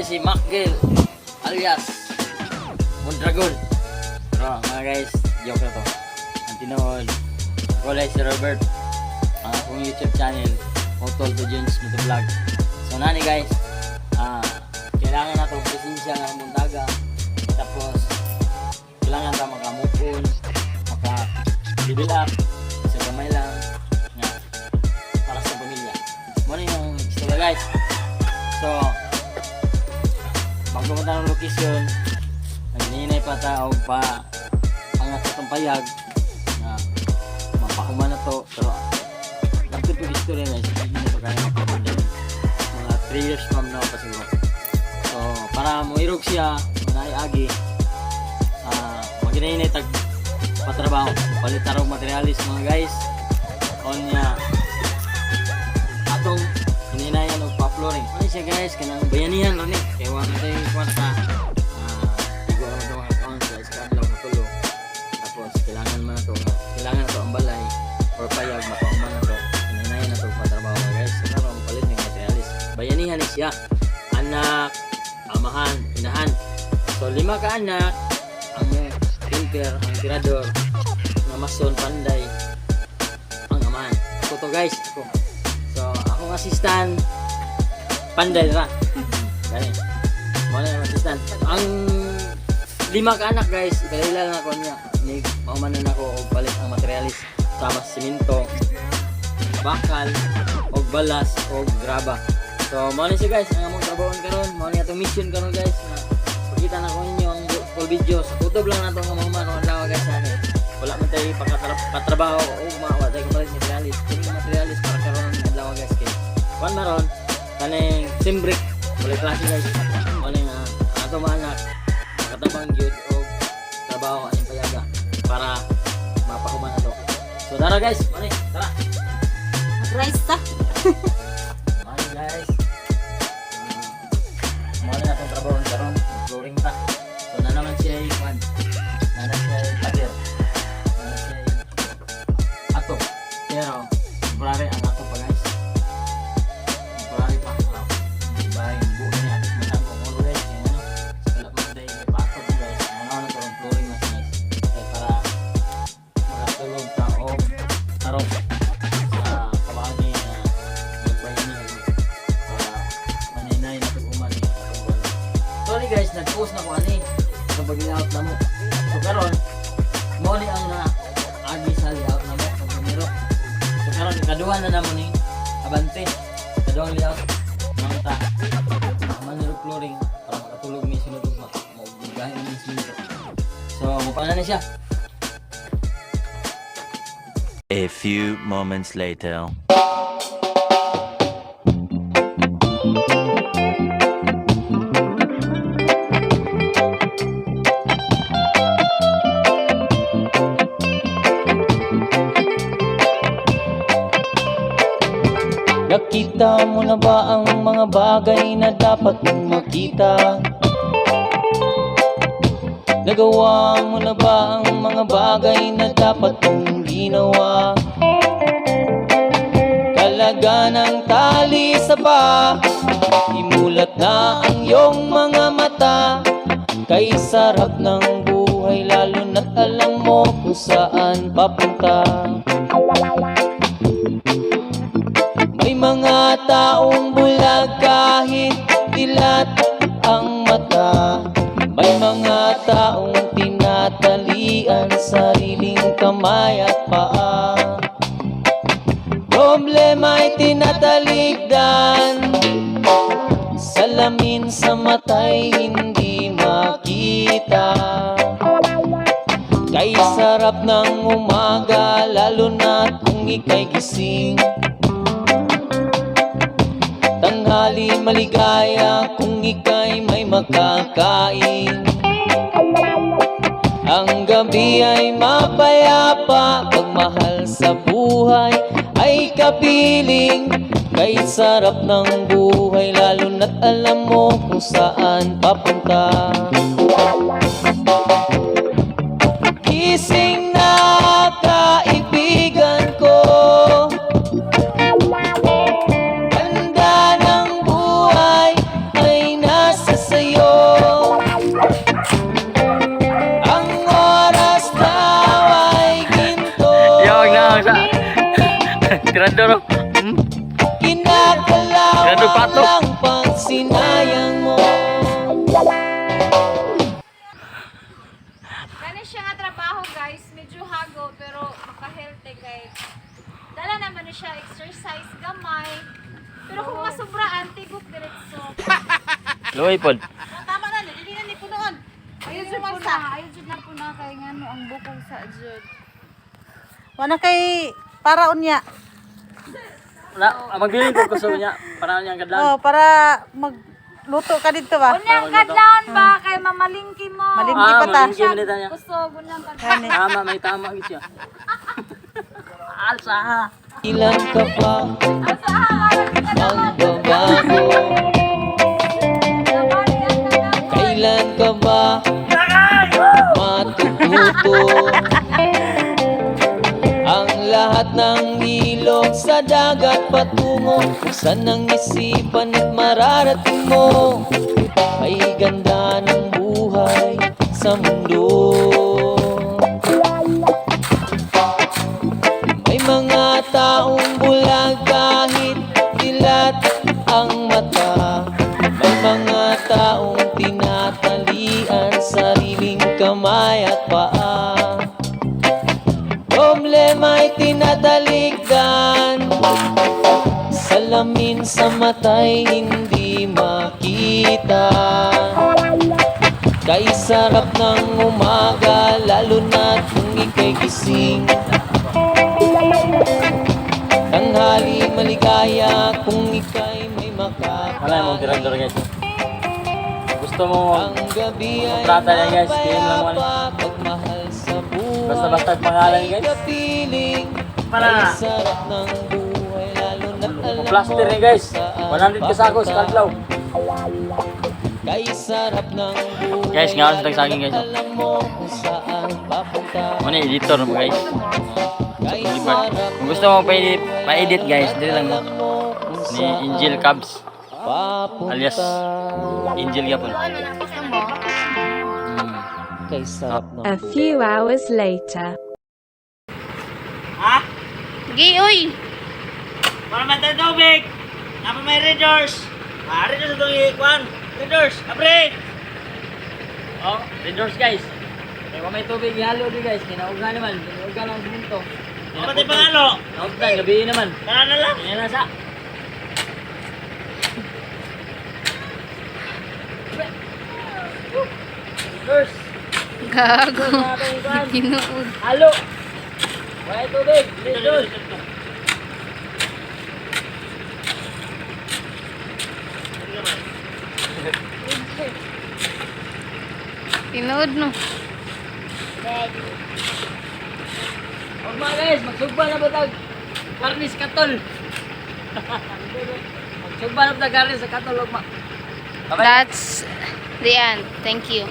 si Macgil alias Mondragon. Pero mga guys, joke na to. Ang tinood, kulay si Robert. Ang akong YouTube channel, Otol to Jones Moto Vlog. So nani guys, kailangan na itong presensya ng muntaga. Tapos, kailangan na makamupon, maka-level up sa kamay lang nga para sa pamilya. Muna yung istorya guys. So, pag pumunta ng location, nagninay pa tao pa angat sa itong payag na mapakuman na to. Pero, lapit yung istorya guys, hindi na pa kaya mapakuman. Mga 3 years from now pa siguro. So, para muirog siya, manayagi, maginainay tag patrabaho, palit tarong materialis mga guys. On niya, atong hininayan o pa-flooring. Ano siya guys, kanang bayanihan ron eh. Kaya wala natin yung kwarta. Igwa naman itong account sa iskadlaw na tulo. Tapos, kailangan man ito, kailangan na ito ang balay or payag, mapauman na ito. Hininayan na ito patrabaho mga guys. So, tarong palit ng materialis. Bayanihan eh siya. Anak, amahan, inahan. So 5 ka anak, ang tinker, ang tirador, ang mason, panday, ang amahan. Ako to guys, ako. So akong assistant, panday ra. Gani. Mo na yung assistant. Ang 5 ka anak guys, ikalila na ako niya. Maumanan ako og palit ang materialis sama simento, bakal, og balas, og graba. So, mo na siya guys, ang among trabahon karon, mo na itong mission karon guys, na pakita na ko ninyo ang full video. Sa YouTube lang na itong amaman, ang lawa guys sa akin. Wala man tayo pagkatrabaho o wala tayo kapalit materialis. Yung materialis para karon ang lawa guys kay. Kuan maron, kaning simbrick, wala klase guys. Mo na nga, ato mga anak, makatabang yun o trabaho ang payaga para mapakuman na to. So, tara guys, mo na, tara! Rice ta. Guys, muna na itong trabaho karon, flooring ta. So na naman siya ay kwan, na siya ay pader, na siya ay ato. Pero temporary ang ato pa guys, temporary pa. Bahay ang buo niya at matang kong ulo guys. Kaya ano, wala pa tayo may pato po guys. Ano na itong flooring na siya guys. Kaya para makatulog ka o tarong sa kabahagi na sorry guys, nag-post na ko ani sa pag-layout na mo. So karon, mo ni ang agi sa layout na mo ang numero. So karon ikaduha na namo ni abante. Kaduhang layout ng ta. Manero flooring para makatulog mi sunod ug magahin ni sunod. So mupana na siya. A few moments later. Nakita mo na ba ang mga bagay na dapat mong makita? Nagawa mo na ba ang mga bagay na dapat mong ginawa? Kalaga ng tali sa paa, imulat na ang iyong mga mata. Kay sarap ng buhay lalo na't alam mo kung saan papunta. May mga taong bulag kahit dilat ang mata. May mga taong tinatalian sariling kamay at paa. Problema'y tinatalikdan, salamin sa mata'y hindi makita. Kay sarap ng umaga lalo na't kung ika'y gising. Tanghali maligaya kung ika'y may makakain. Ang gabi ay mapayapa, pagmahal sa buhay ay kapiling. Kay sarap ng buhay lalo na't alam mo kung saan papunta. Gising na kaibigan ko, ganda ng buhay ay nasa Gani siya nga trabaho guys, medyo hago pero maka-healthy kay dala naman na siya exercise gamay. Pero kung masobraan, tigok diretso. Luoy pod. Tama na, dili na ni punoon. Ayun jud po na, ayun jud na po na kay ngano ang bukog sa jud. Wala kay para unya. Magdiling ko gusto niya para niya kadlan. Oh, para magluto ka dito ba? Unyang kadlaon ba kay mamalingki mo? Malingki pa ta. Malingki man niya. Gusto gunyang kadlaon. Gani. Tama, may tama gid siya. Alsa. Ilan ka pa magbabago? Kailan ka ba matututo? Ang lahat ng ilog sa dagat patungo kung saan ang isipan at mararating mo ay ganda ng buhay sa mundo. May mga taong bulag kahit dilat ang mata. May mga taong tinatalian sariling kamay at paa. Problema'y tinatalikdan, salamin sa mata'y hindi makita. Kay sarap ng umaga, lalo na kung ika'y gising. Tanghali maligaya kung ika'y may Wala mo director makakain. guys. Gusto mo Ang gabi ay Kontrata yan, guys. Tingin lang mo, ano. mapagmahal sa buhay. Basta pangalan, guys. Ay kapiling, Para. ay sarap ng buhay, lalo na alam mo plaster ni guys. saan 100 kasagos papunta. kadlaw. Kay sarap ng buhay, Guys, nga ako sa lalo saging, na guys. alam mo kung saan papunta. Ano editor mo guys? Kay Lipat. sarap Kung gusto mo pa-edit guys, dito lang alam mo kung ni saan Angel Cubs papunta. alias Angel Yapon. Kay sarap ng A few hours later. Ha? Gi oy. Para matay tubig. Apa may Raiders? Raiders itong ikuan. Raiders, apre. Oh, Raiders guys. Kaya may tubig ihalo di guys. Kinauga naman. Kinauga lang siminto. Apa tayo pangalo? Naugan, gabi naman. Para na lang. Yan na sa. Raiders. Gago. Ikuan. Tinuod. Halo. Wala tubig. Raiders. Tinuod no. Huwag mga guys, magsugba na ba tag karnis katol? Magsugba na ba tag karnis sa katol, huwag ma. That's the end. Thank you.